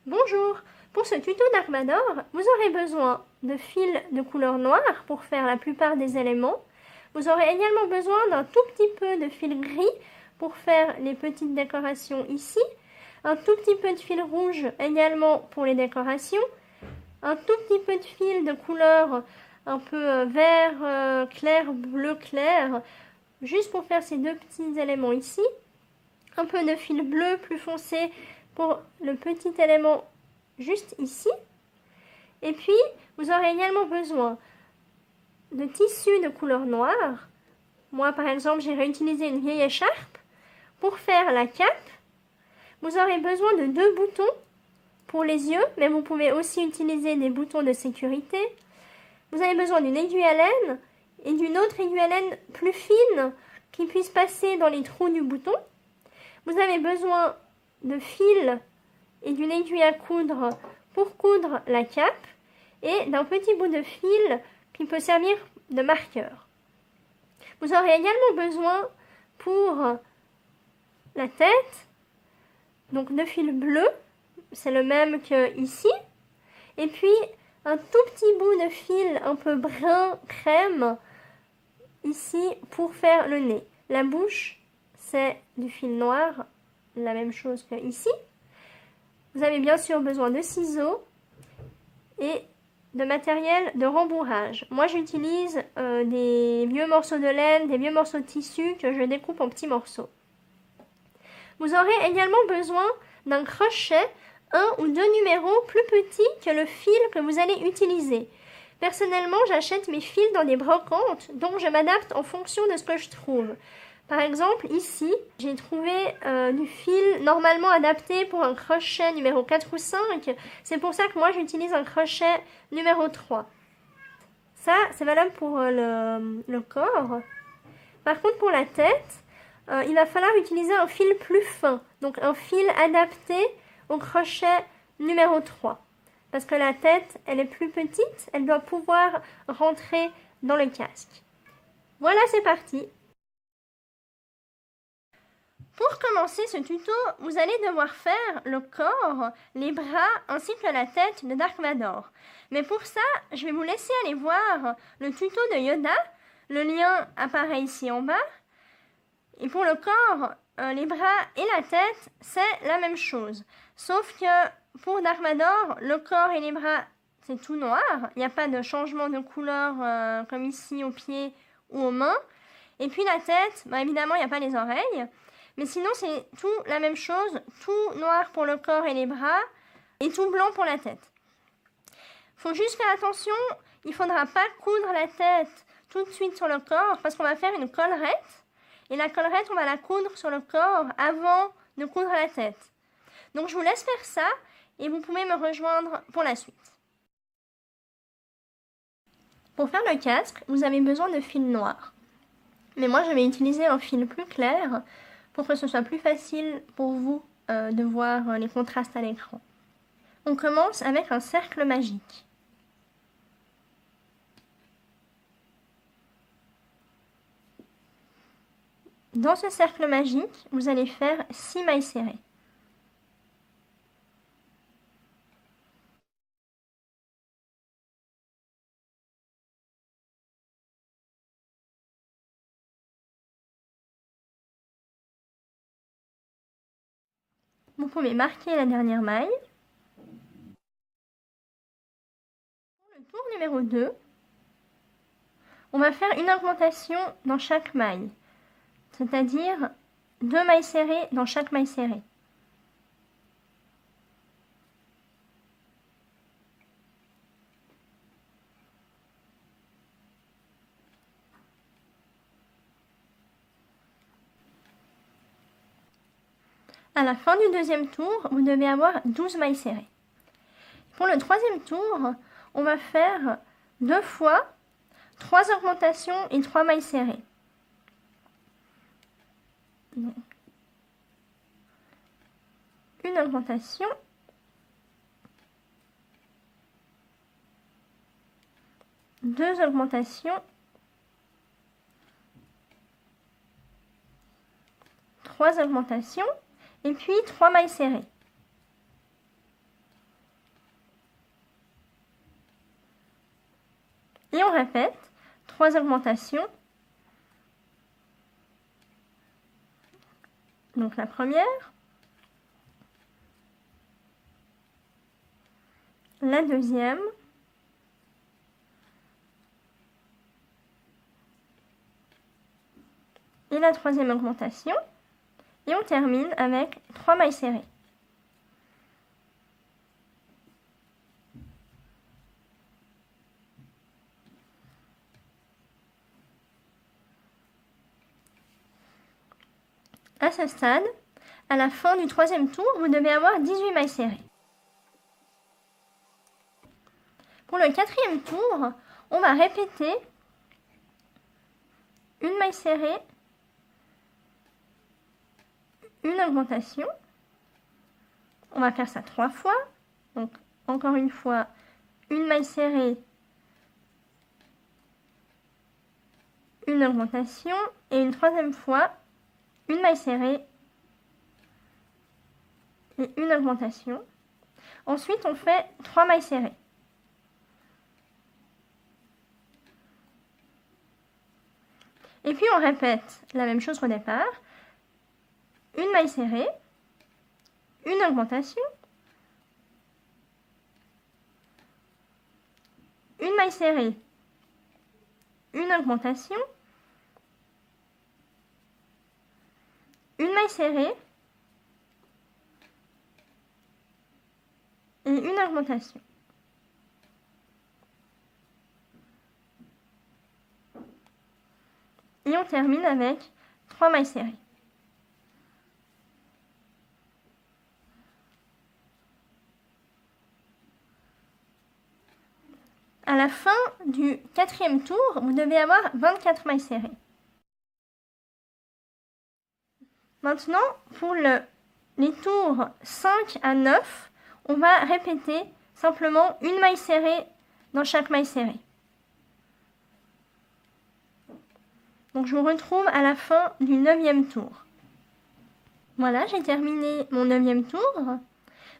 Bonjour, pour ce tuto Dark Vador, vous aurez besoin de fils de couleur noire pour faire la plupart des éléments. Vous aurez également besoin d'un tout petit peu de fil gris pour faire les petites décorations ici. Un tout petit peu de fil rouge également pour les décorations. Un tout petit peu de fil de couleur un peu vert clair, bleu clair, juste pour faire ces deux petits éléments ici. Un peu de fil bleu plus foncé pour le petit élément juste ici. Et puis, vous aurez également besoin de tissu de couleur noire. Moi, par exemple, j'ai réutilisé une vieille écharpe pour faire la cape. Vous aurez besoin de 2 boutons pour les yeux, mais vous pouvez aussi utiliser des boutons de sécurité. Vous avez besoin d'une aiguille à laine et d'une autre aiguille à laine plus fine qui puisse passer dans les trous du bouton. Vous avez besoin de fil et d'une aiguille à coudre pour coudre la cape et d'un petit bout de fil qui peut servir de marqueur. Vous aurez également besoin pour la tête, donc de fil bleu, c'est le même que ici, et puis un tout petit bout de fil un peu brun crème ici pour faire le nez. La bouche, c'est du fil noir, la même chose que ici. Vous avez bien sûr besoin de ciseaux et de matériel de rembourrage. Moi, j'utilise des vieux morceaux de laine, des vieux morceaux de tissu que je découpe en petits morceaux. Vous aurez également besoin d'un crochet, 1 ou 2 numéros plus petits que le fil que vous allez utiliser. Personnellement, j'achète mes fils dans des brocantes, donc je m'adapte en fonction de ce que je trouve. Par exemple, ici, j'ai trouvé du fil normalement adapté pour un crochet numéro 4 ou 5. C'est pour ça que moi, j'utilise un crochet numéro 3. Ça, c'est valable pour le corps. Par contre, pour la tête, il va falloir utiliser un fil plus fin. Donc, un fil adapté au crochet numéro 3. Parce que la tête, elle est plus petite, elle doit pouvoir rentrer dans le casque. Voilà, c'est parti! Pour commencer ce tuto, vous allez devoir faire le corps, les bras ainsi que la tête de Dark Vador. Mais pour ça, je vais vous laisser aller voir le tuto de Yoda. Le lien apparaît ici en bas. Et pour le corps, les bras et la tête, c'est la même chose. Sauf que pour Dark Vador, le corps et les bras, c'est tout noir. Il n'y a pas de changement de couleur comme ici aux pieds ou aux mains. Et puis la tête, évidemment, il n'y a pas les oreilles. Mais sinon, c'est tout la même chose, tout noir pour le corps et les bras, et tout blanc pour la tête. Il faut juste faire attention, il ne faudra pas coudre la tête tout de suite sur le corps, parce qu'on va faire une collerette, et la collerette, on va la coudre sur le corps avant de coudre la tête. Donc, je vous laisse faire ça, et vous pouvez me rejoindre pour la suite. Pour faire le casque, vous avez besoin de fil noir. Mais moi, je vais utiliser un fil plus clair, pour que ce soit plus facile pour vous de voir les contrastes à l'écran. On commence avec un cercle magique. Dans ce cercle magique, vous allez faire 6 mailles serrées. Vous pouvez marquer la dernière maille. Pour le tour numéro 2, on va faire une augmentation dans chaque maille, c'est-à-dire 2 mailles serrées dans chaque maille serrée. À la fin du deuxième tour, vous devez avoir 12 mailles serrées. Pour le troisième tour, on va faire 2 fois 3 augmentations et 3 mailles serrées. Donc, une augmentation, deux augmentations, 3 augmentations et puis 3 mailles serrées. Et on répète 3 augmentations. Donc la première, la deuxième, et la troisième augmentation. Et on termine avec 3 mailles serrées. À ce stade, à la fin du troisième tour, vous devez avoir 18 mailles serrées. Pour le quatrième tour, on va répéter une maille serrée, une augmentation. On va faire ça 3 fois. Donc, encore une fois, une maille serrée, une augmentation, et une troisième fois, une maille serrée et une augmentation. Ensuite, on fait 3 mailles serrées. Et puis, on répète la même chose qu'au départ. Une maille serrée, une augmentation, une maille serrée, une augmentation, une maille serrée et une augmentation. Et on termine avec 3 mailles serrées. À la fin du quatrième tour, vous devez avoir 24 mailles serrées. Maintenant, pour les tours 5 à 9, on va répéter simplement une maille serrée dans chaque maille serrée. Donc je vous retrouve à la fin du 9e tour. Voilà, j'ai terminé mon 9e tour.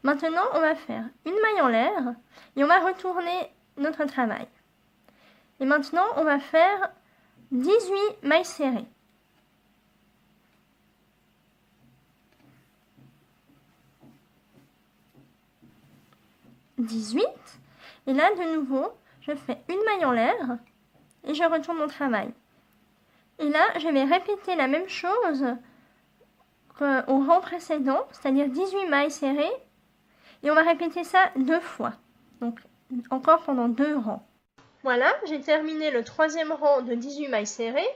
Maintenant, on va faire une maille en l'air et on va retourner notre travail. Et maintenant, on va faire 18 mailles serrées. Et là, de nouveau, je fais une maille en l'air et je retourne mon travail. Et là, je vais répéter la même chose qu'au rang précédent, c'est-à-dire 18 mailles serrées. Et on va répéter ça 2 fois. Donc, encore pendant 2 rangs. Voilà, j'ai terminé le 3e rang de 18 mailles serrées.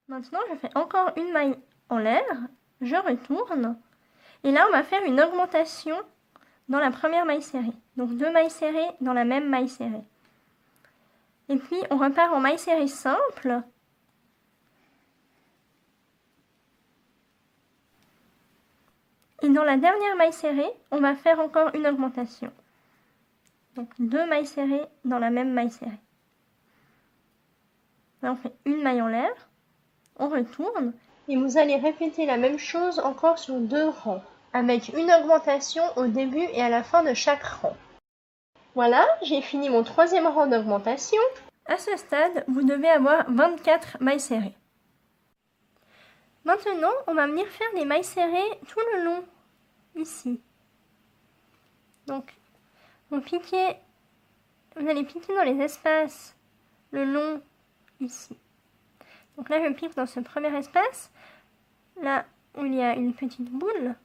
Maintenant, je fais encore une maille en l'air. Je retourne. Et là, on va faire une augmentation dans la première maille serrée. Donc 2 mailles serrées dans la même maille serrée. Et puis, on repart en maille serrée simple. Et dans la dernière maille serrée, on va faire encore une augmentation. Donc 2 mailles serrées dans la même maille serrée. Là, on fait une maille en l'air. On retourne. Et vous allez répéter la même chose encore sur 2 rangs, avec une augmentation au début et à la fin de chaque rang. Voilà, j'ai fini mon 3e rang d'augmentation. À ce stade, vous devez avoir 24 mailles serrées. Maintenant, on va venir faire des mailles serrées tout le long, ici. Donc, vous allez piquer dans les espaces le long, ici. Donc là, je pique dans ce premier espace, là où il y a une petite boule.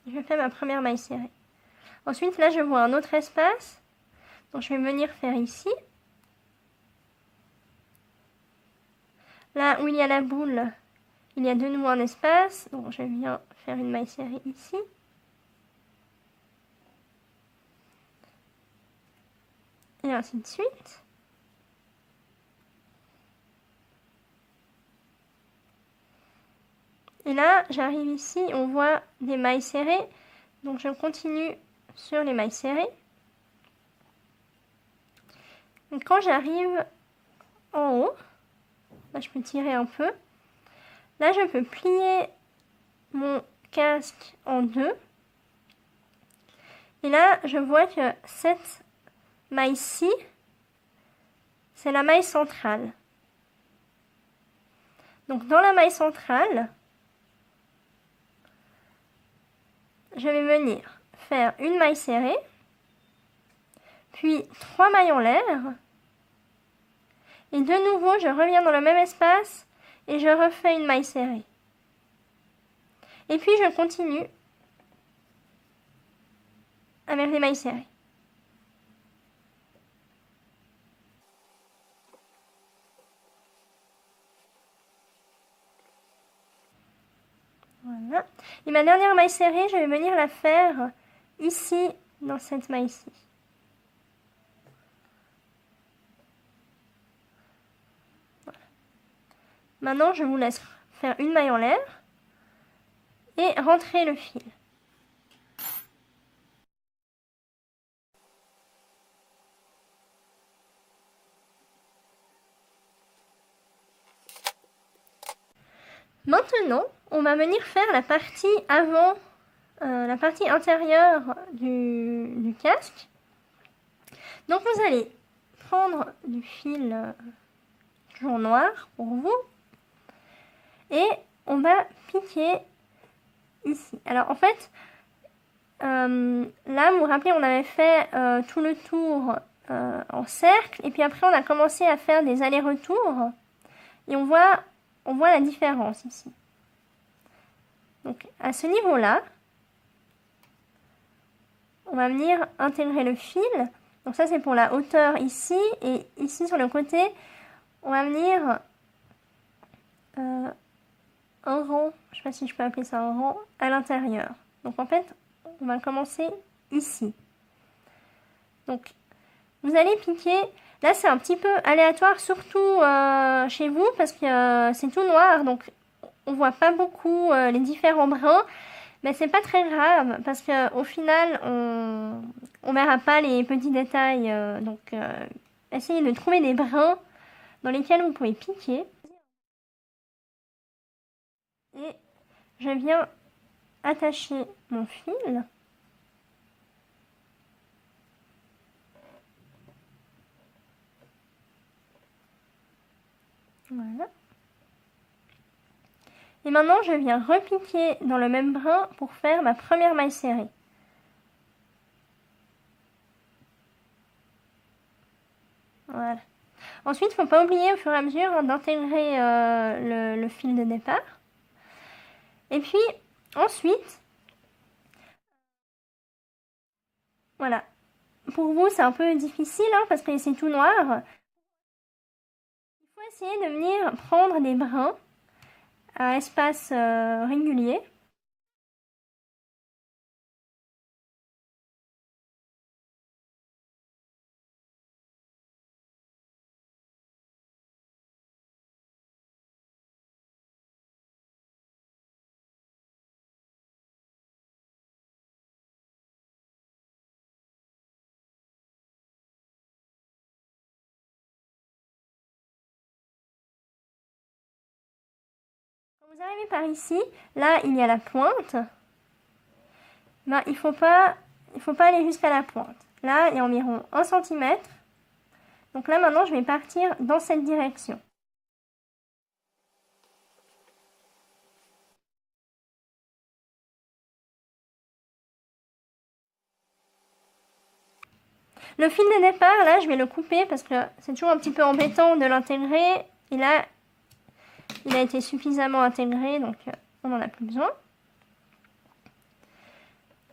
Je fais ma première maille serrée. Ensuite, là, je vois un autre espace, donc je vais venir faire ici. Là où il y a la boule, il y a de nouveau un espace, donc je viens faire une maille serrée ici. Et ainsi de suite. Et là, j'arrive ici, on voit des mailles serrées, donc je continue sur les mailles serrées. Et quand j'arrive en haut, là je peux tirer un peu. Là je peux plier mon casque en 2. Et là je vois que cette maille-ci c'est la maille centrale. Donc dans la maille centrale, je vais venir faire une maille serrée, puis 3 mailles en l'air, et de nouveau je reviens dans le même espace et je refais une maille serrée. Et puis je continue avec les mailles serrées. Voilà. Et ma dernière maille serrée, je vais venir la faire ici, dans cette maille-ci. Voilà. Maintenant, je vous laisse faire une maille en l'air et rentrer le fil. Maintenant, on va venir faire la partie avant, la partie intérieure du casque. Donc vous allez prendre du fil toujours noir pour vous et on va piquer ici. Alors en fait, là vous vous rappelez, on avait fait tout le tour en cercle et puis après on a commencé à faire des allers-retours et on voit la différence ici. Donc à ce niveau-là, on va venir intégrer le fil. Donc ça c'est pour la hauteur ici et ici sur le côté, on va venir un rang, je ne sais pas si je peux appeler ça un rang, à l'intérieur. Donc en fait, on va commencer ici. Donc vous allez piquer. Là c'est un petit peu aléatoire, surtout chez vous parce que c'est tout noir, donc on voit pas beaucoup les différents brins. Mais c'est pas très grave parce que au final on verra pas les petits détails. Donc essayez de trouver des brins dans lesquels vous pouvez piquer. Et je viens attacher mon fil. Voilà. Et maintenant, je viens repiquer dans le même brin pour faire ma première maille serrée. Voilà. Ensuite, il ne faut pas oublier au fur et à mesure d'intégrer le fil de départ. Et puis, ensuite, voilà. Pour vous, c'est un peu difficile parce que c'est tout noir. Il faut essayer de venir prendre des brins à espace régulier. Quand vous arrivez par ici, là il y a la pointe. Ben, il faut pas aller jusqu'à la pointe. Là, il y a environ 1 cm. Donc là, maintenant, je vais partir dans cette direction. Le fil de départ, là, je vais le couper parce que c'est toujours un petit peu embêtant de l'intégrer. Et là, il a été suffisamment intégré, donc on n'en a plus besoin.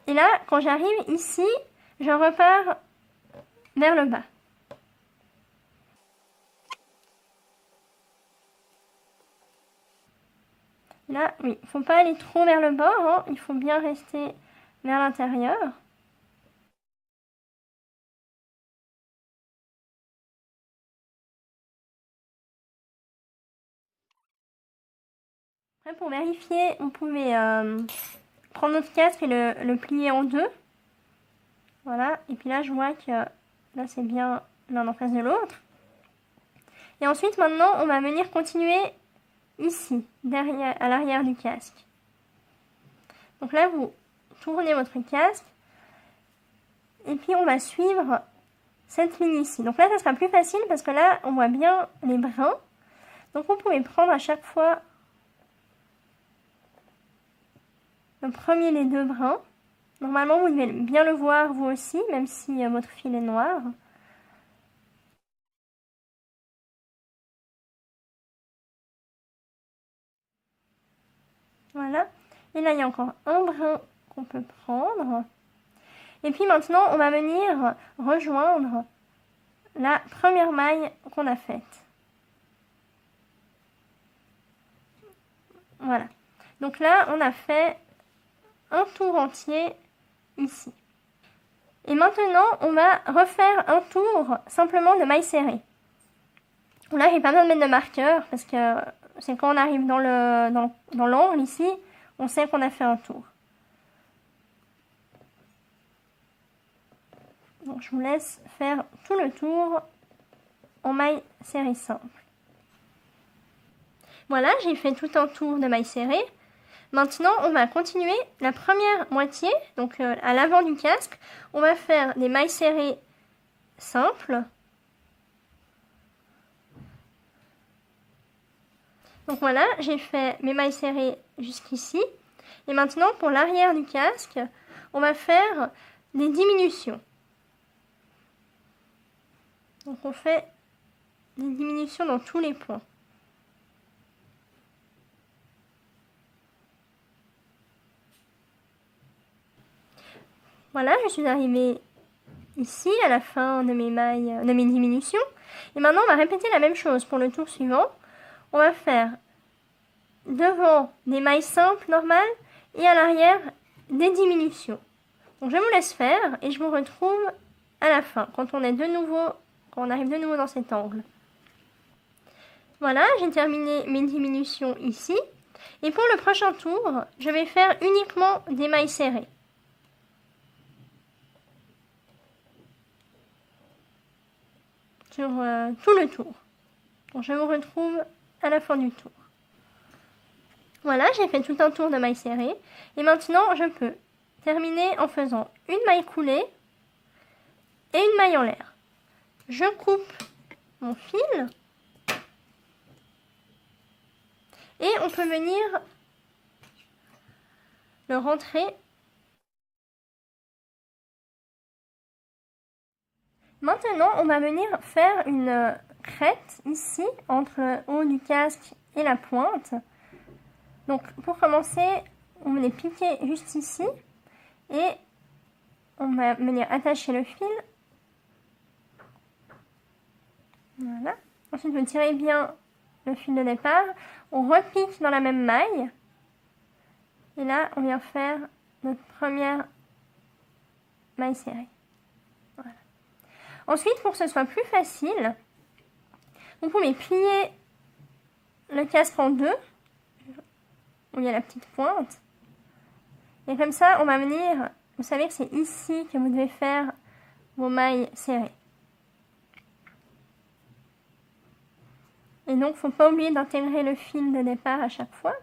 Et là, quand j'arrive ici, je repars vers le bas. Là, oui, il ne faut pas aller trop vers le bord, il faut bien rester vers l'intérieur. Après, pour vérifier, vous pouvez prendre notre casque et le plier en deux. Voilà, et puis là, je vois que là, c'est bien l'un en face de l'autre. Et ensuite, maintenant, on va venir continuer ici, derrière, à l'arrière du casque. Donc là, vous tournez votre casque et puis on va suivre cette ligne ici. Donc là, ça sera plus facile parce que là, on voit bien les brins. Donc vous pouvez prendre à chaque fois le premier des deux brins. Normalement, vous devez bien le voir vous aussi, même si votre fil est noir. Voilà. Et là, il y a encore un brin qu'on peut prendre. Et puis maintenant, on va venir rejoindre la première maille qu'on a faite. Voilà. Donc là, on a fait un tour entier ici. Et maintenant, on va refaire un tour simplement de mailles serrées. Là, j'ai pas besoin de mettre de marqueur parce que c'est quand on arrive dans l'angle ici, on sait qu'on a fait un tour. Donc, je vous laisse faire tout le tour en mailles serrées simples. Voilà, j'ai fait tout un tour de mailles serrées. Maintenant, on va continuer la première moitié, donc à l'avant du casque. On va faire des mailles serrées simples. Donc voilà, j'ai fait mes mailles serrées jusqu'ici. Et maintenant, pour l'arrière du casque, on va faire des diminutions. Donc on fait des diminutions dans tous les points. Voilà, je suis arrivée ici à la fin de mes mailles, de mes diminutions. Et maintenant, on va répéter la même chose pour le tour suivant. On va faire devant des mailles simples normales et à l'arrière des diminutions. Donc je vous laisse faire et je vous retrouve à la fin quand on arrive de nouveau dans cet angle. Voilà, j'ai terminé mes diminutions ici. Et pour le prochain tour, je vais faire uniquement des mailles serrées. Sur tout le tour. Donc je vous retrouve à la fin du tour. Voilà, j'ai fait tout un tour de mailles serrées. Et maintenant, je peux terminer en faisant une maille coulée et une maille en l'air. Je coupe mon fil. Et on peut venir le rentrer. Maintenant, on va venir faire une crête ici, entre le haut du casque et la pointe. Donc, pour commencer, on va les piquer juste ici. Et on va venir attacher le fil. Voilà. Ensuite, vous tirez bien le fil de départ. On repique dans la même maille. Et là, on vient faire notre première maille serrée. Voilà. Ensuite, pour que ce soit plus facile, vous pouvez plier le casque en deux, où il y a la petite pointe. Et comme ça, on va venir, vous savez que c'est ici que vous devez faire vos mailles serrées. Et donc, il ne faut pas oublier d'intégrer le fil de départ à chaque fois.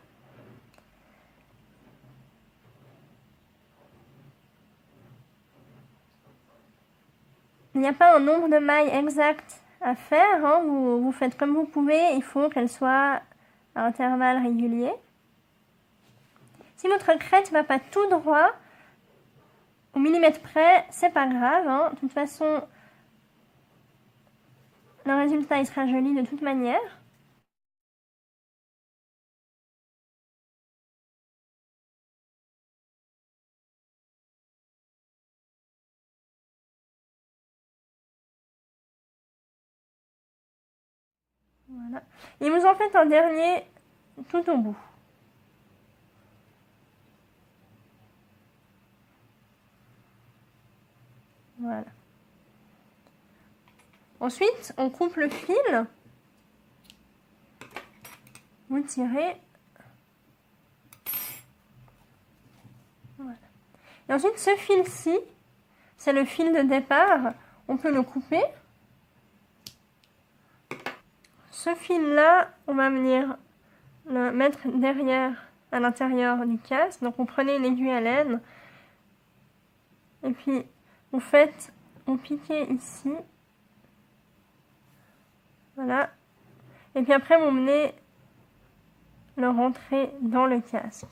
Il n'y a pas un nombre de mailles exact à faire, hein. Vous faites comme vous pouvez, il faut qu'elle soit à intervalles réguliers. Si votre crête ne va pas tout droit, au millimètre près, c'est pas grave, hein. De toute façon, le résultat il sera joli de toute manière. Voilà. Et vous en faites un dernier tout au bout. Voilà. Ensuite, on coupe le fil. Vous tirez. Voilà. Et ensuite, ce fil-ci, c'est le fil de départ. On peut le couper. Ce fil-là, on va venir le mettre derrière, à l'intérieur du casque. Donc, vous prenez une aiguille à laine. Et puis, vous piquez ici. Voilà. Et puis après, vous venez le rentrer dans le casque.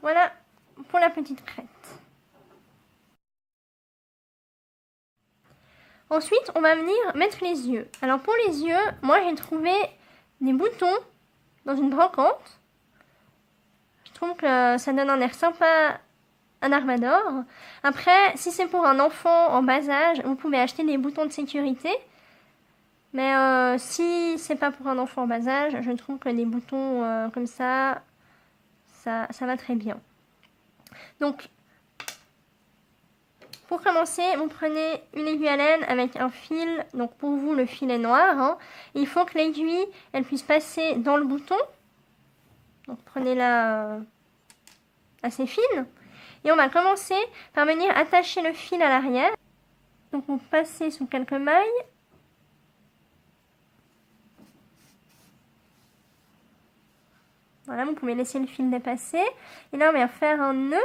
Voilà pour la petite crête. Ensuite, on va venir mettre les yeux. Alors pour les yeux, moi j'ai trouvé des boutons dans une brocante. Je trouve que ça donne un air sympa à Darkvador. Après, si c'est pour un enfant en bas âge, vous pouvez acheter des boutons de sécurité. Mais si c'est pas pour un enfant en bas âge, je trouve que des boutons comme ça va très bien. Donc, pour commencer, vous prenez une aiguille à laine avec un fil. Donc pour vous, le fil est noir. Hein. Il faut que l'aiguille, elle puisse passer dans le bouton. Donc prenez-la assez fine. Et on va commencer par venir attacher le fil à l'arrière. Donc vous passez sous quelques mailles. Voilà, vous pouvez laisser le fil dépasser. Et là, on va faire un nœud.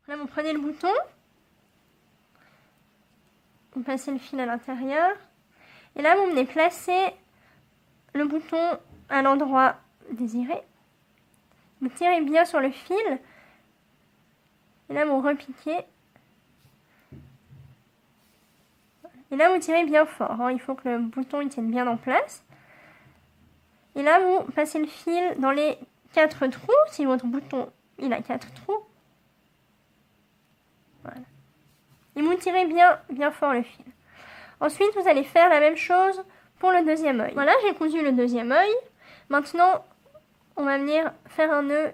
Là, vous prenez le bouton. Vous passez le fil à l'intérieur. Et là, vous venez placer le bouton à l'endroit désiré. Vous tirez bien sur le fil. Et là, vous repiquez. Et là, vous tirez bien fort. Hein. Il faut que le bouton il tienne bien en place. Et là, vous passez le fil dans les 4 trous. Si votre bouton il a 4 trous. Voilà. Et vous tirez bien fort le fil. Ensuite, vous allez faire la même chose pour le deuxième œil. Voilà, j'ai cousu le deuxième œil. Maintenant, on va venir faire un nœud.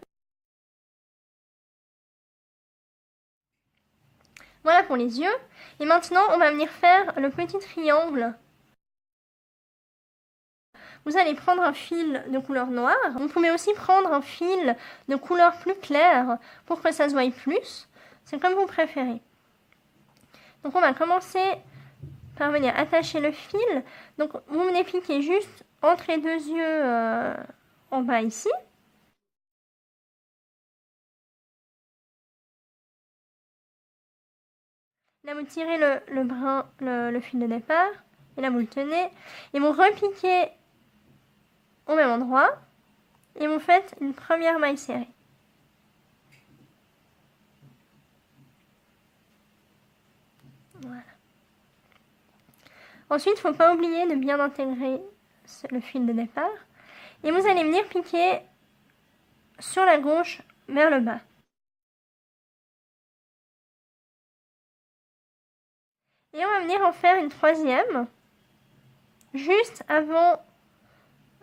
Voilà pour les yeux. Et maintenant, on va venir faire le petit triangle. Vous allez prendre un fil de couleur noire. Vous pouvez aussi prendre un fil de couleur plus claire pour que ça se voie plus. C'est comme vous préférez. Donc on va commencer par venir attacher le fil. Donc vous venez piquer juste entre les deux yeux en bas ici. Là vous tirez le fil de départ. Et là vous le tenez. Et vous repiquez au même endroit. Et vous faites une première maille serrée. Voilà. Ensuite, il ne faut pas oublier de bien intégrer le fil de départ. Et vous allez venir piquer sur la gauche vers le bas. Et on va venir en faire une troisième, juste avant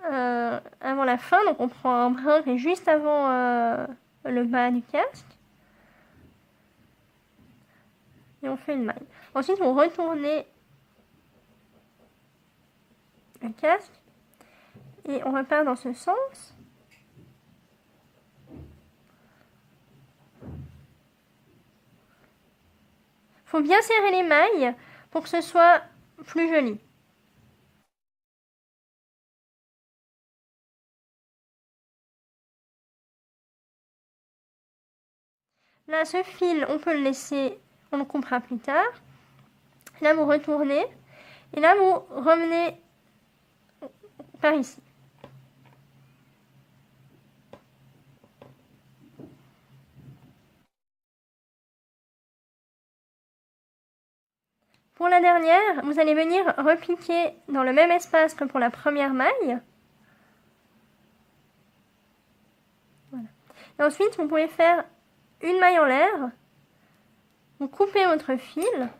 la fin. Donc on prend un brin qui est juste avant le bas du casque. Et on fait une maille. Ensuite, vous retournez le casque. Et on repart dans ce sens. Il faut bien serrer les mailles pour que ce soit plus joli. Là, ce fil, on peut le laisser, on le coupera plus tard. Là, vous retournez. Et là, vous revenez par ici. Pour la dernière, vous allez venir repiquer dans le même espace que pour la première maille. Voilà. Et ensuite, vous pouvez faire une maille en l'air. Vous coupez votre fil.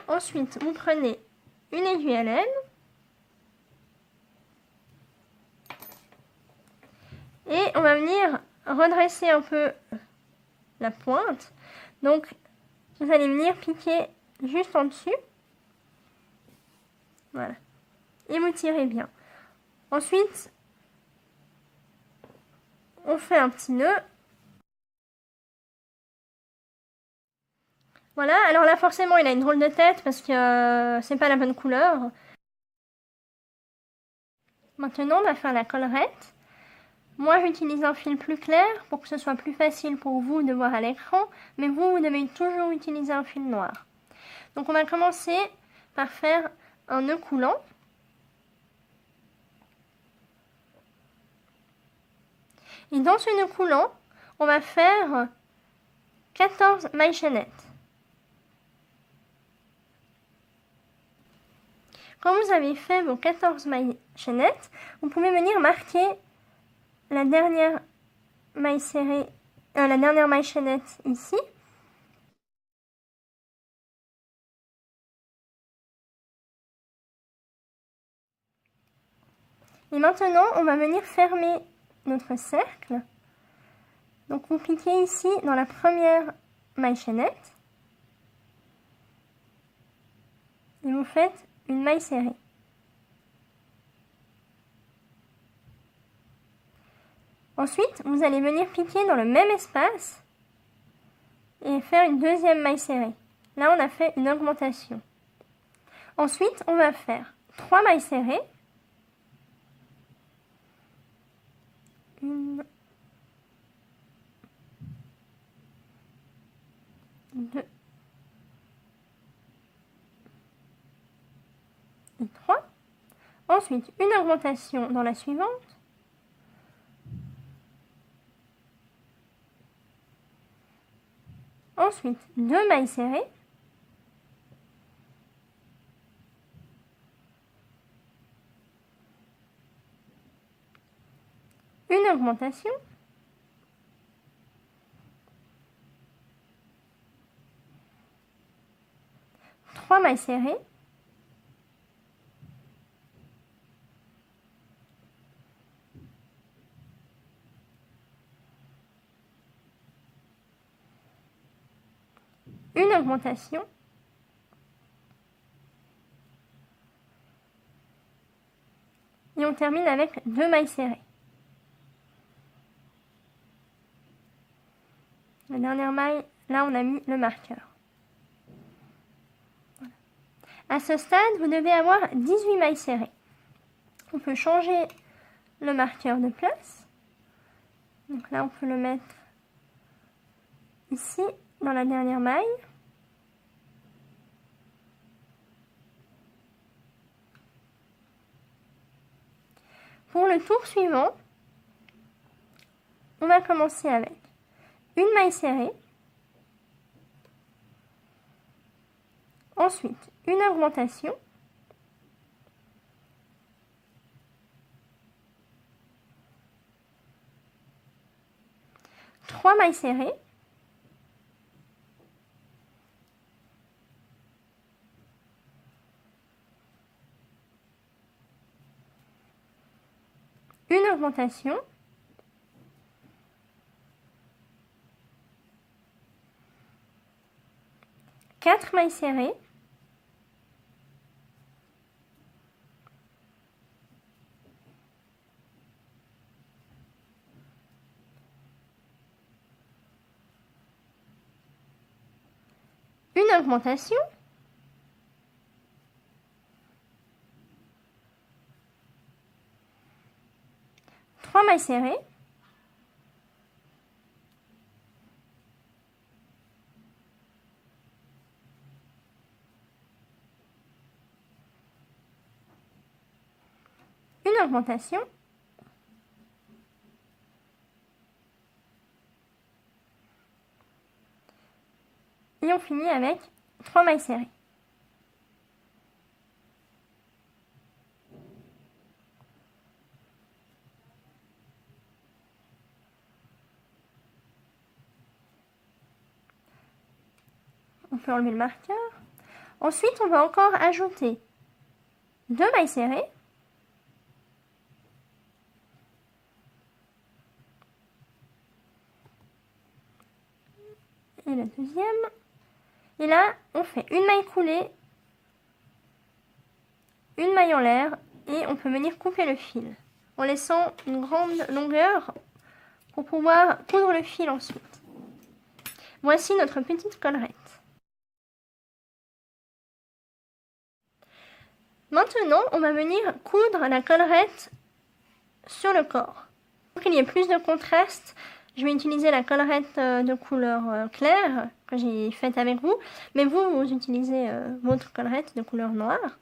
Ensuite, vous prenez une aiguille à laine. Et on va venir redresser un peu la pointe. Donc, vous allez venir piquer juste en dessus. Voilà. Et vous tirez bien. Ensuite, on fait un petit nœud. Voilà, alors là forcément il a une drôle de tête parce que c'est pas la bonne couleur. Maintenant, on va faire la collerette. Moi, j'utilise un fil plus clair pour que ce soit plus facile pour vous de voir à l'écran, mais vous devez toujours utiliser un fil noir. Donc, on va commencer par faire un nœud coulant. Et dans ce nœud coulant, on va faire 14 mailles chaînettes. Quand vous avez fait vos 14 mailles chaînettes, vous pouvez venir marquer la dernière maille serrée, la dernière maille chaînette ici. Et maintenant, on va venir fermer notre cercle. Donc vous cliquez ici dans la première maille chaînette et vous faites une maille serrée. Ensuite, vous allez venir piquer dans le même espace et faire une deuxième maille serrée. Là, on a fait une augmentation. Ensuite, on va faire 3 mailles serrées. 1, 2 et 3. Ensuite, une augmentation dans la suivante. Ensuite, 2 mailles serrées. Une augmentation. Trois mailles serrées. Une augmentation. Et on termine avec 2 mailles serrées. La dernière maille, là on a mis le marqueur. Voilà. À ce stade, vous devez avoir 18 mailles serrées. On peut changer le marqueur de place. Donc là, on peut le mettre ici, dans la dernière maille. Pour le tour suivant, on va commencer avec une maille serrée, ensuite une augmentation, trois mailles serrées, une augmentation, quatre mailles serrées, une augmentation, trois mailles serrées, une augmentation, et on finit avec 3 mailles serrées. On peut enlever le marqueur. Ensuite, on va encore ajouter 2 mailles serrées. Et la deuxième. Et là, on fait une maille coulée, une maille en l'air et on peut venir couper le fil en laissant une grande longueur pour pouvoir coudre le fil ensuite. Voici notre petite collerette. Maintenant, on va venir coudre la collerette sur le corps. Pour qu'il y ait plus de contraste, je vais utiliser la collerette de couleur claire que j'ai faite avec vous, mais vous utilisez votre collerette de couleur noire.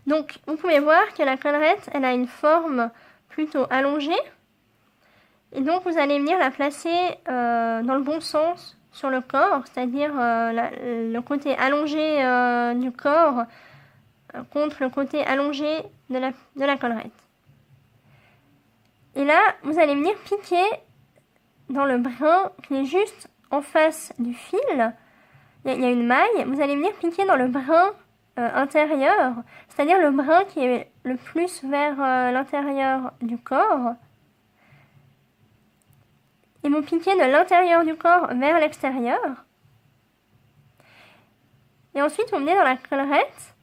Donc vous pouvez voir que la collerette, elle a une forme plutôt allongée, et donc vous allez venir la placer dans le bon sens sur le corps, c'est-à-dire le côté allongé du corps contre le côté allongé de la collerette. Et là, vous allez venir piquer dans le brin qui est juste en face du fil. Il y a une maille. Vous allez venir piquer dans le brin intérieur, c'est-à-dire le brin qui est le plus vers l'intérieur du corps. Et vous piquez de l'intérieur du corps vers l'extérieur. Et ensuite, vous venez dans la collerette,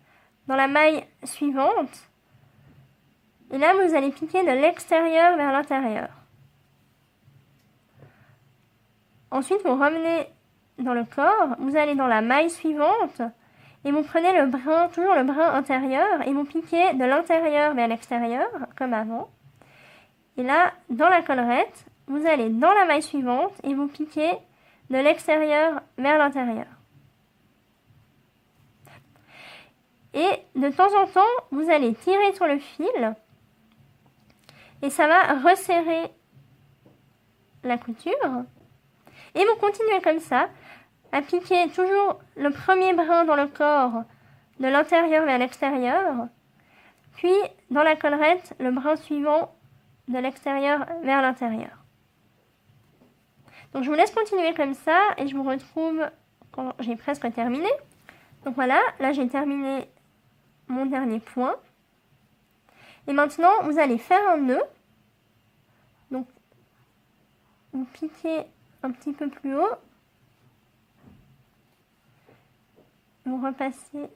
dans la maille suivante. Et là, vous allez piquer de l'extérieur vers l'intérieur. Ensuite, vous revenez dans le corps, vous allez dans la maille suivante et vous prenez le brin, toujours le brin intérieur, et vous piquez de l'intérieur vers l'extérieur, comme avant. Et là, dans la collerette, vous allez dans la maille suivante et vous piquez de l'extérieur vers l'intérieur. Et de temps en temps, vous allez tirer sur le fil et ça va resserrer la couture. Et vous continuez comme ça, à piquer toujours le premier brin dans le corps, de l'intérieur vers l'extérieur, puis dans la collerette, le brin suivant de l'extérieur vers l'intérieur. Donc je vous laisse continuer comme ça et je vous retrouve quand j'ai presque terminé. Donc voilà, là j'ai terminé mon dernier point. Et maintenant, vous allez faire un nœud. Donc, vous piquez un petit peu plus haut. Vous repassez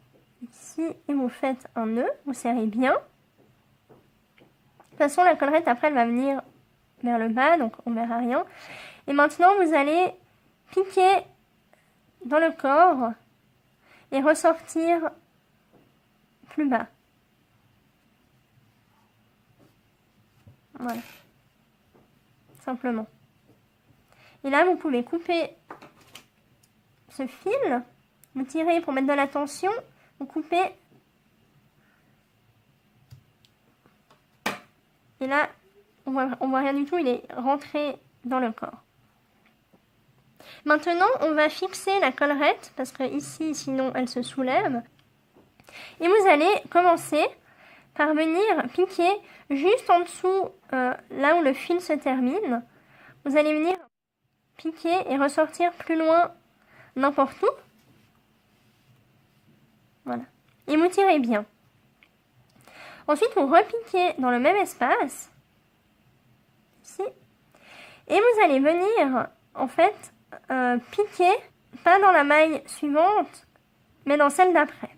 ici et vous faites un nœud. Vous serrez bien. De toute façon, la collerette, après, elle va venir vers le bas, donc on ne verra rien. Et maintenant, vous allez piquer dans le corps et ressortir plus bas. Voilà. Simplement. Et là, vous pouvez couper ce fil. Vous tirez pour mettre de la tension. Vous coupez. Et là, on voit rien du tout. Il est rentré dans le corps. Maintenant, on va fixer la collerette. Parce que ici, sinon, elle se soulève. Et vous allez commencer par venir piquer juste en dessous, là où le fil se termine. Vous allez venir piquer et ressortir plus loin n'importe où. Voilà. Et vous tirez bien. Ensuite, vous repiquez dans le même espace. Ici. Et vous allez venir, en fait, piquer, pas dans la maille suivante, mais dans celle d'après.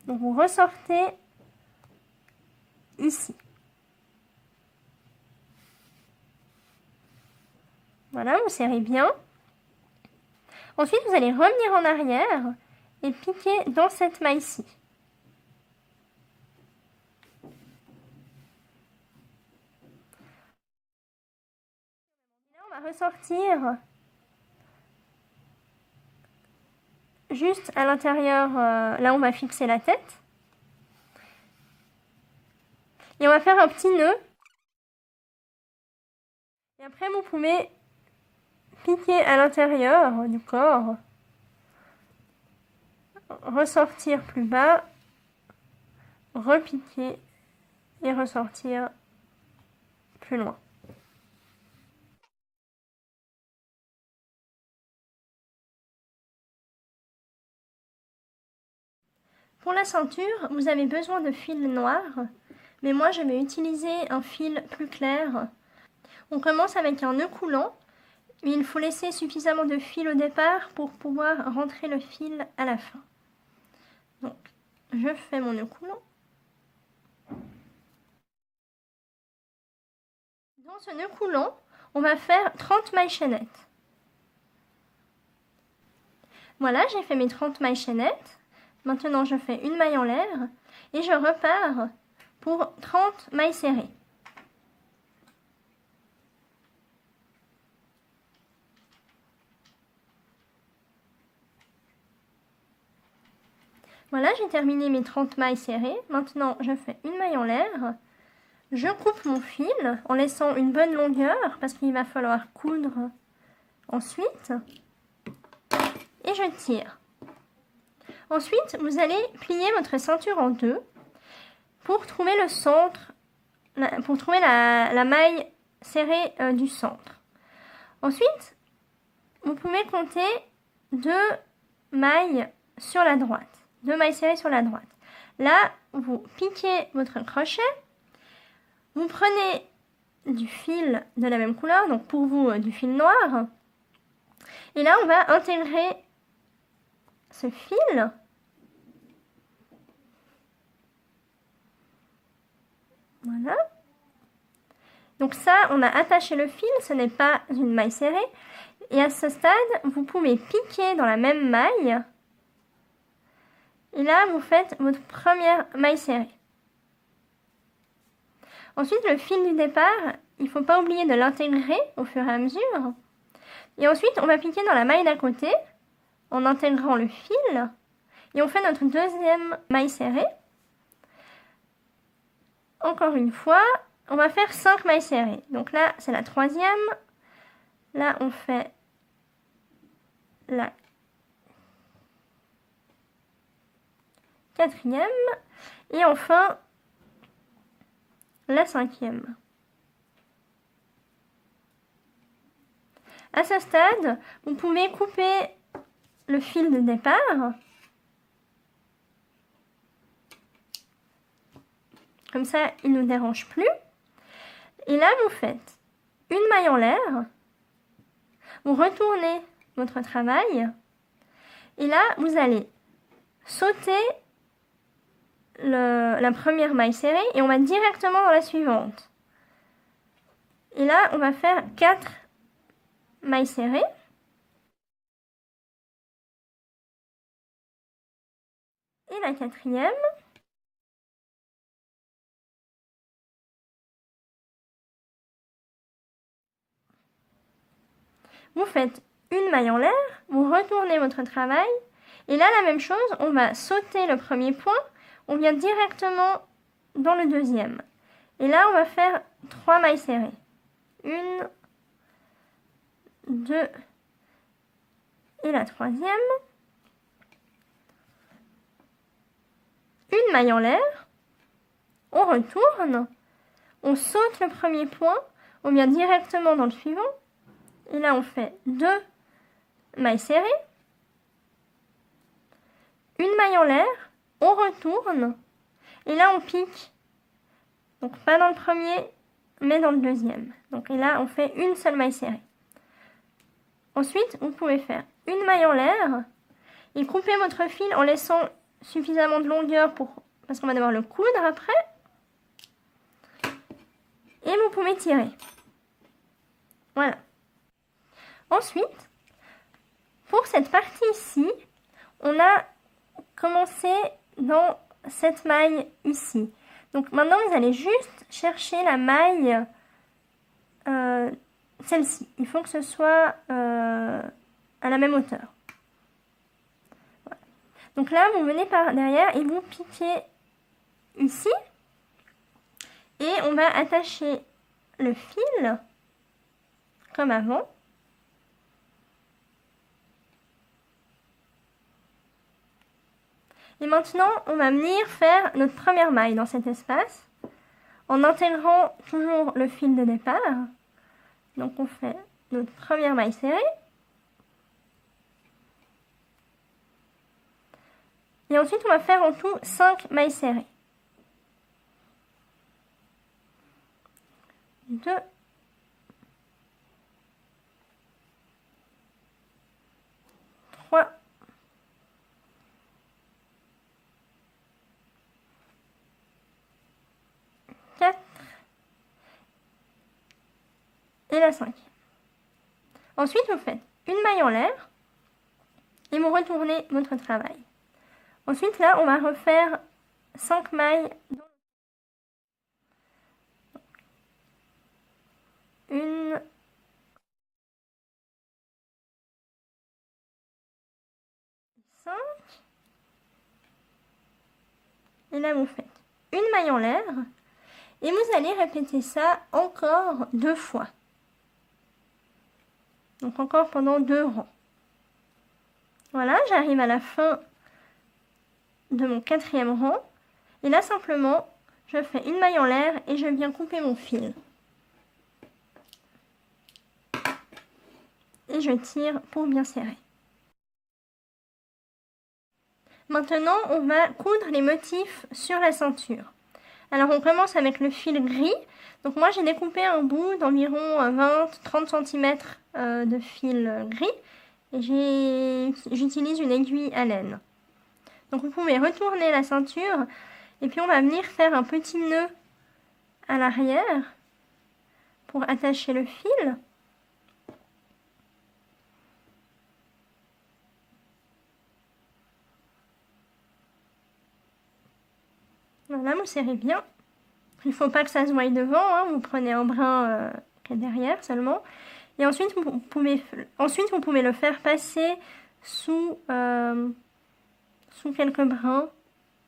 Donc vous ressortez ici. Voilà, vous serrez bien. Ensuite, vous allez revenir en arrière et piquer dans cette maille-ci. Là, on va ressortir juste à l'intérieur, là où on va fixer la tête. Et on va faire un petit nœud. Et après, vous pouvez piquer à l'intérieur du corps, ressortir plus bas, repiquer et ressortir plus loin. Pour la ceinture, vous avez besoin de fil noir, mais moi je vais utiliser un fil plus clair. On commence avec un nœud coulant, mais il faut laisser suffisamment de fil au départ pour pouvoir rentrer le fil à la fin. Donc, je fais mon nœud coulant. Dans ce nœud coulant, on va faire 30 mailles chaînettes. Voilà, j'ai fait mes 30 mailles chaînettes. Maintenant, je fais une maille en l'air et je repars pour 30 mailles serrées. Voilà, j'ai terminé mes 30 mailles serrées. Maintenant, je fais une maille en l'air. Je coupe mon fil en laissant une bonne longueur parce qu'il va falloir coudre ensuite. Et je tire. Ensuite, vous allez plier votre ceinture en deux pour trouver le centre, pour trouver la maille serrée du centre. Ensuite, vous pouvez compter 2 mailles sur la droite. 2 mailles serrées sur la droite. Là, vous piquez votre crochet. Vous prenez du fil de la même couleur, donc pour vous du fil noir. Et là, on va intégrer ce fil. Voilà. Donc ça, on a attaché le fil, ce n'est pas une maille serrée. Et à ce stade, vous pouvez piquer dans la même maille. Et là, vous faites votre première maille serrée. Ensuite, le fil du départ, il ne faut pas oublier de l'intégrer au fur et à mesure. Et ensuite, on va piquer dans la maille d'à côté en intégrant le fil. Et on fait notre deuxième maille serrée. Encore une fois, on va faire 5 mailles serrées. Donc là, c'est la troisième. Là, on fait la quatrième. Et enfin, la cinquième. À ce stade, vous pouvez couper le fil de départ. Comme ça, il ne nous dérange plus. Et là, vous faites une maille en l'air. Vous retournez votre travail. Et là, vous allez sauter la première maille serrée et on va directement dans la suivante. Et là, on va faire 4 mailles serrées. Et la quatrième. Vous faites une maille en l'air, vous retournez votre travail. Et là, la même chose, on va sauter le premier point. On vient directement dans le deuxième. Et là, on va faire 3 mailles serrées. 1, 2 et la troisième. Une maille en l'air. On retourne. On saute le premier point. On vient directement dans le suivant. Et là, on fait 2 mailles serrées. Une maille en l'air. On retourne. Et là, on pique. Donc, pas dans le premier, mais dans le deuxième. Donc, et là, on fait une seule maille serrée. Ensuite, vous pouvez faire une maille en l'air et couper votre fil en laissant suffisamment de longueur parce qu'on va devoir le coudre après. Et vous pouvez tirer. Voilà. Ensuite, pour cette partie ici, on a commencé dans cette maille ici. Donc maintenant, vous allez juste chercher la maille, celle-ci. Il faut que ce soit à la même hauteur. Voilà. Donc là, vous venez par derrière et vous piquez ici. Et on va attacher le fil comme avant. Et maintenant, on va venir faire notre première maille dans cet espace en intégrant toujours le fil de départ. Donc on fait notre première maille serrée. Et ensuite, on va faire en tout 5 mailles serrées. 2, 3, 4 et la 5e. Ensuite, vous faites une maille en l'air et vous retournez votre travail. Ensuite, là, on va refaire 5 mailles dans là, vous faites une maille en l'air. Et vous allez répéter ça encore 2 fois. Donc encore pendant 2 rangs. Voilà, j'arrive à la fin de mon 4e rang. Et là, simplement, je fais une maille en l'air et je viens couper mon fil. Et je tire pour bien serrer. Maintenant, on va coudre les motifs sur la ceinture. Alors, on commence avec le fil gris. Donc moi, j'ai découpé un bout d'environ 20-30 cm de fil gris. Et j'utilise une aiguille à laine. Donc vous pouvez retourner la ceinture. Et puis on va venir faire un petit nœud à l'arrière pour attacher le fil. Voilà, vous serrez bien. Il ne faut pas que ça se voie devant, hein. Vous prenez un brin qui est derrière seulement. Et ensuite, vous pouvez le faire passer sous quelques brins.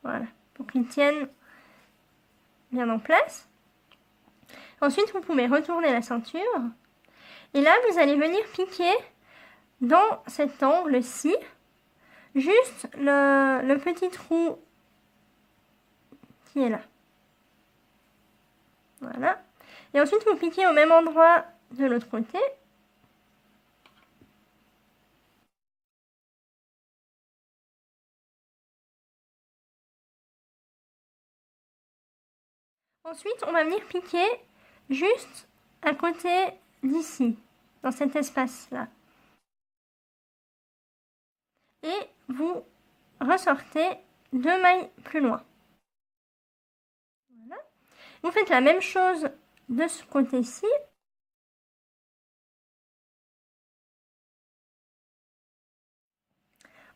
Voilà, pour qu'il tienne bien en place. Ensuite, vous pouvez retourner la ceinture. Et là, vous allez venir piquer dans cet angle-ci, juste le petit trou qui est là. Voilà. Et ensuite, vous piquez au même endroit de l'autre côté. Ensuite, on va venir piquer juste à côté d'ici, dans cet espace-là. Et vous ressortez 2 mailles plus loin. Voilà. Vous faites la même chose de ce côté-ci.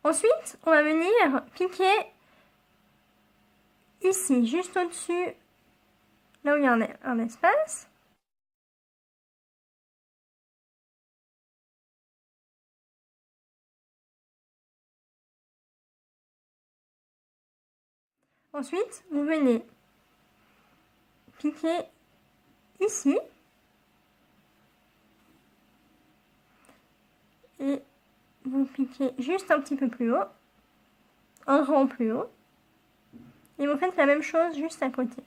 Ensuite, on va venir piquer ici, juste au-dessus, là où il y a un espace. Ensuite, vous venez piquer ici. Et vous piquez juste un petit peu plus haut, un rang plus haut. Et vous faites la même chose juste à côté.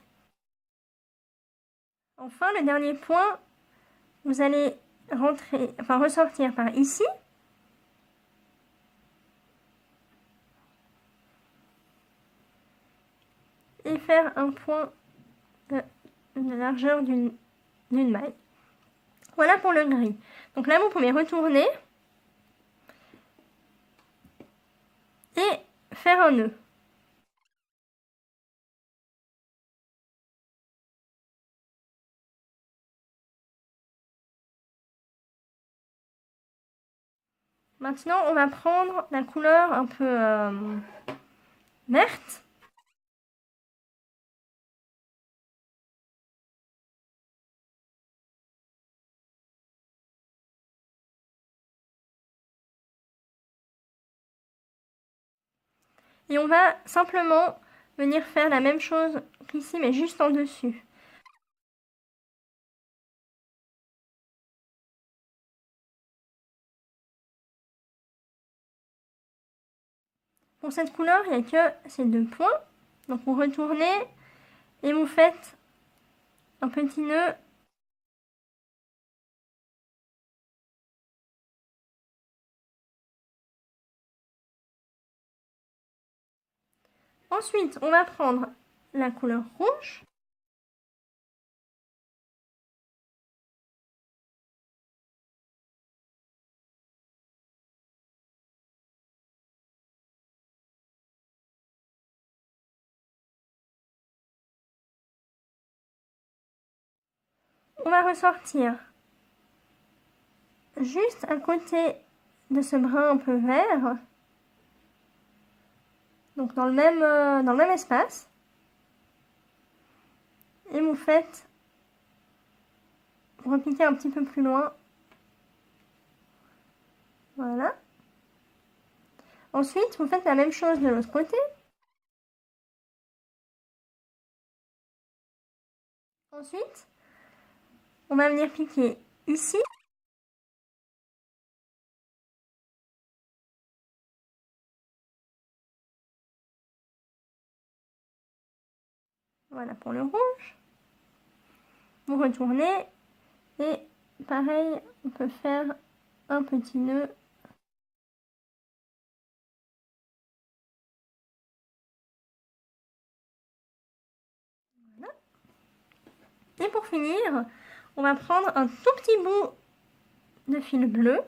Enfin, le dernier point, vous allez ressortir par ici. Et faire un point de largeur d'une maille. Voilà pour le gris. Donc là, vous pouvez retourner et faire un nœud. Maintenant, on va prendre la couleur un peu verte. Et on va simplement venir faire la même chose qu'ici, mais juste en dessus. Pour cette couleur, il n'y a que ces 2 points. Donc vous retournez et vous faites un petit nœud. Ensuite, on va prendre la couleur rouge. On va ressortir juste à côté de ce brin un peu vert. Donc dans le même espace. Et vous repiquez un petit peu plus loin. Voilà. Ensuite, vous faites la même chose de l'autre côté. Ensuite, on va venir piquer ici. Voilà pour le rouge. Vous retournez et pareil, on peut faire un petit nœud. Voilà. Et pour finir, on va prendre un tout petit bout de fil bleu.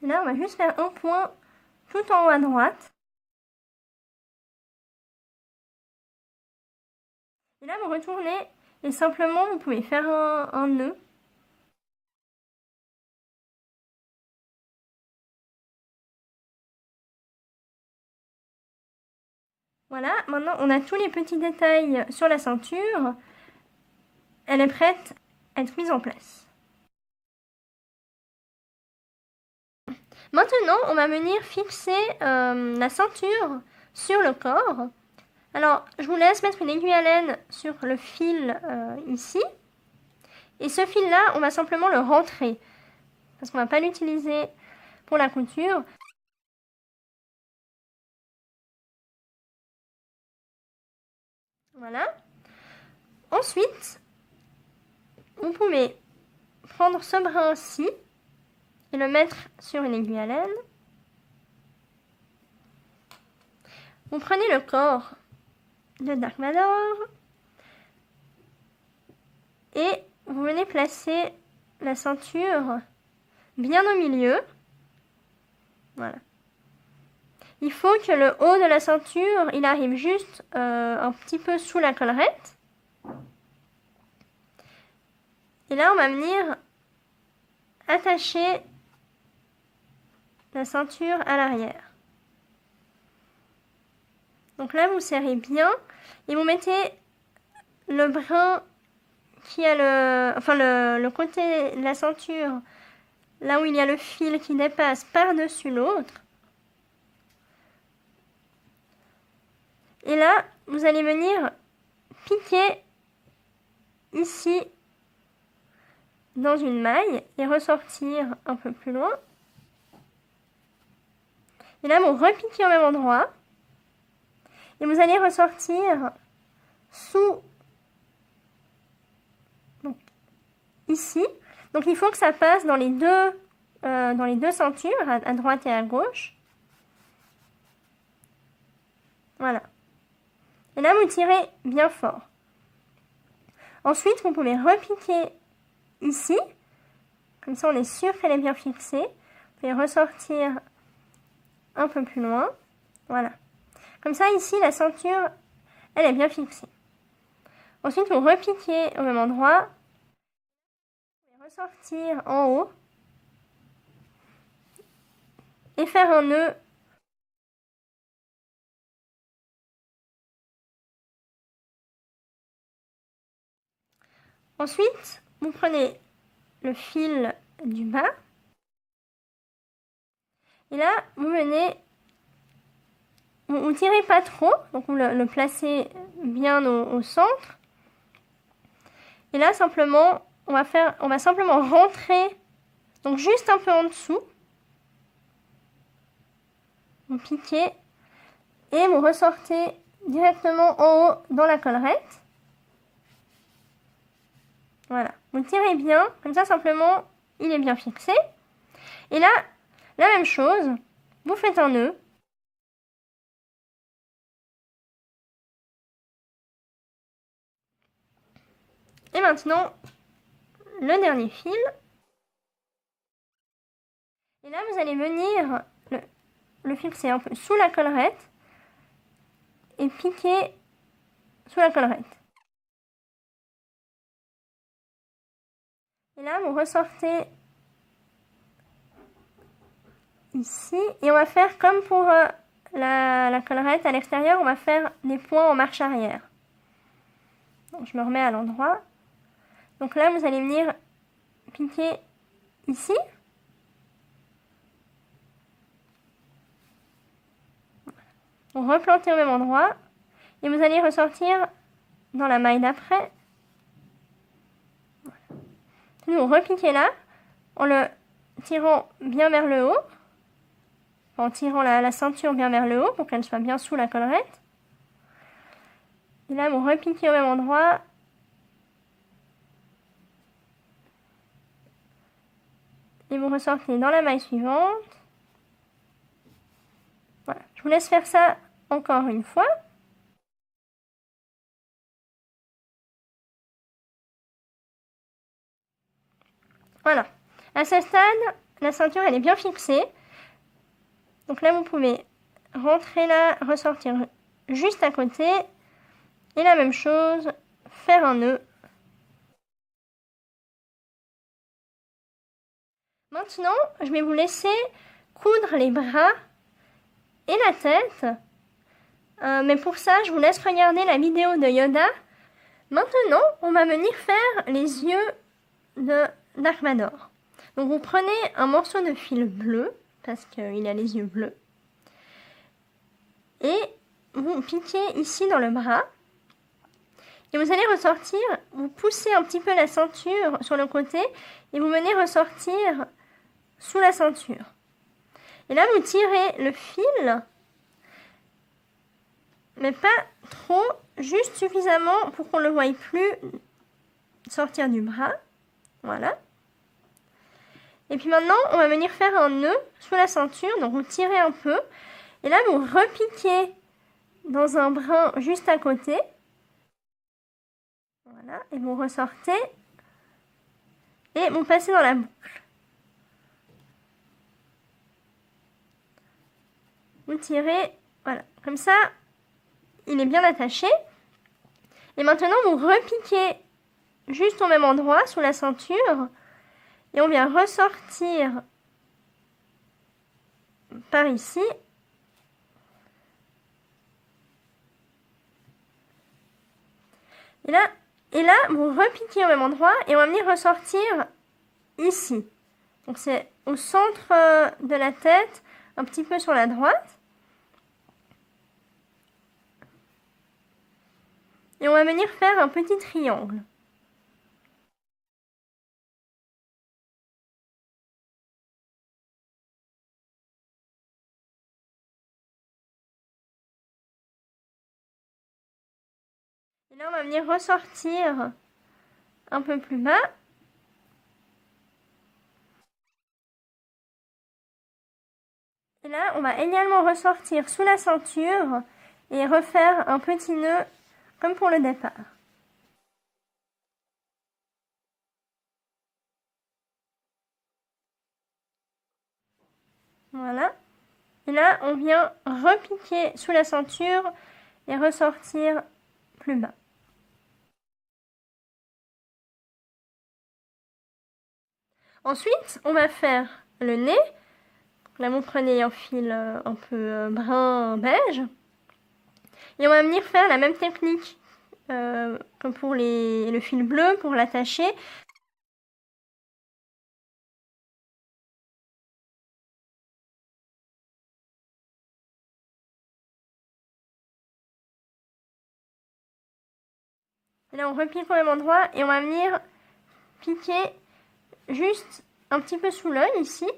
Et là, on va juste faire un point tout en haut à droite. Et là, vous retournez et simplement, vous pouvez faire un nœud. Voilà, maintenant on a tous les petits détails sur la ceinture. Elle est prête à être mise en place. Maintenant, on va venir fixer la ceinture sur le corps. Alors, je vous laisse mettre une aiguille à laine sur le fil ici. Et ce fil-là, on va simplement le rentrer. Parce qu'on ne va pas l'utiliser pour la couture. Voilà. Ensuite, vous pouvez prendre ce brin-ci et le mettre sur une aiguille à laine. Vous prenez le corps de Dark Vador et vous venez placer la ceinture bien au milieu. Voilà. Il faut que le haut de la ceinture, il arrive juste un petit peu sous la collerette. Et là, on va venir attacher la ceinture à l'arrière. Donc là, vous serrez bien et vous mettez le brin qui a le côté de la ceinture, là où il y a le fil qui dépasse par-dessus l'autre. Et là, vous allez venir piquer ici dans une maille et ressortir un peu plus loin. Et là, vous repiquez au même endroit. Et vous allez ressortir sous, donc, ici. Donc il faut que ça passe dans les deux ceintures, à droite et à gauche. Voilà. Et là, vous tirez bien fort. Ensuite, vous pouvez repiquer ici. Comme ça, on est sûr qu'elle est bien fixée. Vous pouvez ressortir un peu plus loin. Voilà. Comme ça, ici, la ceinture, elle est bien fixée. Ensuite, vous repiquez au même endroit. Vous pouvez ressortir en haut. Et faire un nœud. Ensuite, vous prenez le fil du bas. Et là, vous venez, vous tirez pas trop, donc vous le placez bien au centre. Et là, simplement, on va simplement rentrer, donc juste un peu en dessous. Vous piquez et vous ressortez directement en haut dans la collerette. Voilà, vous tirez bien, comme ça simplement, il est bien fixé. Et là, la même chose, vous faites un nœud. Et maintenant, le dernier fil. Et là, vous allez venir le fixer un peu sous la collerette et piquer sous la collerette. Et là, vous ressortez ici. Et on va faire comme pour la collerette à l'extérieur, on va faire des points en marche arrière. Donc, je me remets à l'endroit. Donc là, vous allez venir piquer ici. Vous replantez au même endroit. Et vous allez ressortir dans la maille d'après. Nous repiquer là, en le tirant bien vers le haut, en tirant la ceinture bien vers le haut pour qu'elle soit bien sous la collerette. Et là, vous repiquez au même endroit. Et vous ressortez dans la maille suivante. Voilà, je vous laisse faire ça encore une fois. Voilà. À ce stade, la ceinture elle est bien fixée. Donc là, vous pouvez rentrer là, ressortir juste à côté. Et la même chose, faire un nœud. Maintenant, je vais vous laisser coudre les bras et la tête. Mais pour ça, je vous laisse regarder la vidéo de Yoda. Maintenant, on va venir faire les yeux de Dark Vador. Donc vous prenez un morceau de fil bleu, parce qu'il a les yeux bleus. Et vous piquez ici dans le bras. Et vous allez ressortir, vous poussez un petit peu la ceinture sur le côté. Et vous venez ressortir sous la ceinture. Et là, vous tirez le fil, mais pas trop, juste suffisamment pour qu'on ne le voie plus sortir du bras. Voilà. Et puis maintenant, on va venir faire un nœud sous la ceinture. Donc vous tirez un peu. Et là, vous repiquez dans un brin juste à côté. Voilà. Et vous ressortez. Et vous passez dans la boucle. Vous tirez. Voilà. Comme ça, il est bien attaché. Et maintenant, vous repiquez juste au même endroit, sous la ceinture. Et on vient ressortir par ici. Et là, vous repiquez au même endroit et on va venir ressortir ici. Donc c'est au centre de la tête, un petit peu sur la droite. Et on va venir faire un petit triangle. Et là, on va venir ressortir un peu plus bas. Et là, on va également ressortir sous la ceinture et refaire un petit nœud comme pour le départ. Voilà. Et là, on vient repiquer sous la ceinture et ressortir plus bas. Ensuite, on va faire le nez. Là, vous prenez un fil un peu brun beige. Et on va venir faire la même technique comme pour le fil bleu pour l'attacher. Et là, on repique au même endroit et on va venir piquer juste un petit peu sous l'œil ici.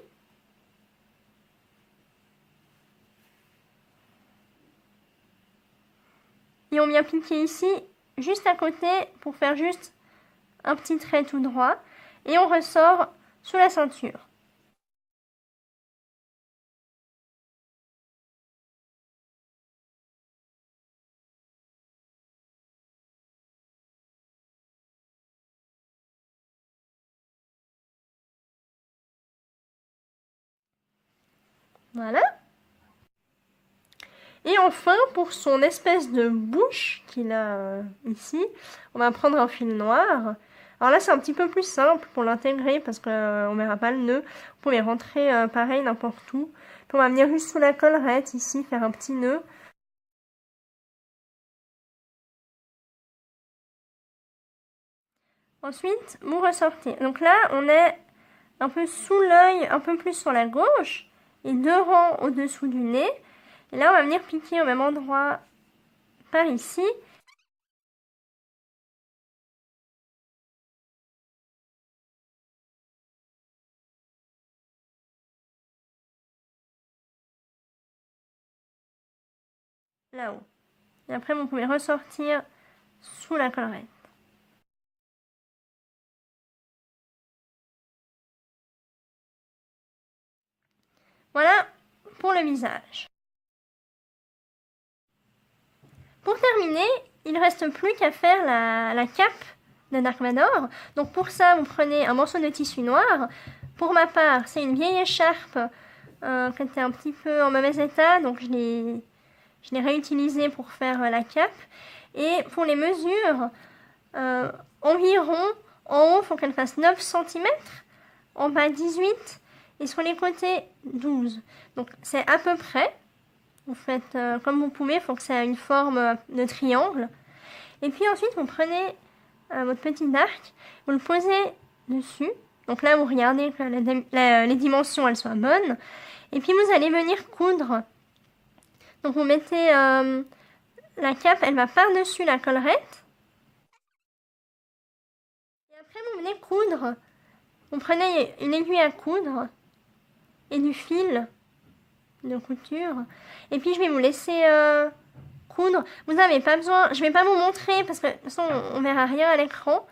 Et on vient piquer ici, juste à côté, pour faire juste un petit trait tout droit. Et on ressort sous la ceinture. Voilà. Et enfin, pour son espèce de bouche qu'il a ici, on va prendre un fil noir. Alors là, c'est un petit peu plus simple pour l'intégrer parce qu'on ne verra pas le nœud. Vous pouvez rentrer pareil n'importe où. Puis on va venir juste sous la collerette ici, faire un petit nœud. Ensuite, vous ressortez. Donc là, on est un peu sous l'œil, un peu plus sur la gauche. Et 2 rangs au-dessous du nez. Et là, on va venir piquer au même endroit par ici. là-haut. Et après, vous pouvez ressortir sous la collerette. Voilà pour le visage. Pour terminer, il ne reste plus qu'à faire la cape de Dark Vador. Donc pour ça, vous prenez un morceau de tissu noir. Pour ma part, c'est une vieille écharpe qui était un petit peu en mauvais état, donc je l'ai réutilisée pour faire la cape. Et pour les mesures, environ, en haut, il faut qu'elle fasse 9 cm, en bas 18 et sur les côtés 12. Donc c'est à peu près. Vous faites comme vous pouvez, il faut que ça ait une forme de triangle. Et puis ensuite, vous prenez votre petit arc, vous le posez dessus. Donc là, vous regardez que les dimensions, elles soient bonnes. Et puis, vous allez venir coudre. Donc, vous mettez la cape, elle va par-dessus la collerette. Et après, vous venez coudre. Vous prenez une aiguille à coudre et du fil de couture. Et puis, je vais vous laisser coudre. Vous n'avez pas besoin, je ne vais pas vous montrer parce que de toute façon, on ne verra rien à l'écran.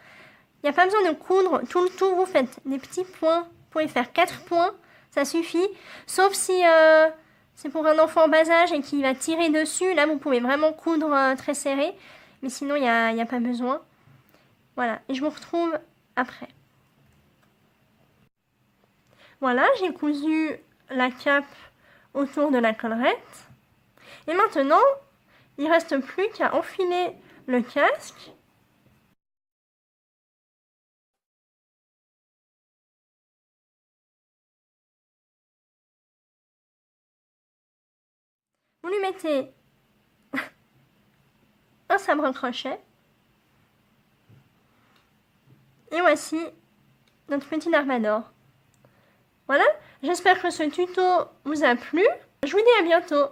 Il n'y a pas besoin de coudre tout le tour, vous faites des petits points. Vous pouvez faire 4 points, ça suffit. Sauf si c'est pour un enfant en bas âge et qu'il va tirer dessus, là vous pouvez vraiment coudre très serré. Mais sinon, il n'y a pas besoin. Voilà, et je vous retrouve après. Voilà, j'ai cousu la cape autour de la collerette. Et maintenant, il ne reste plus qu'à enfiler le casque. Vous lui mettez un sabre crochet. Et voici notre petit Dark Vador. Voilà, j'espère que ce tuto vous a plu. Je vous dis à bientôt.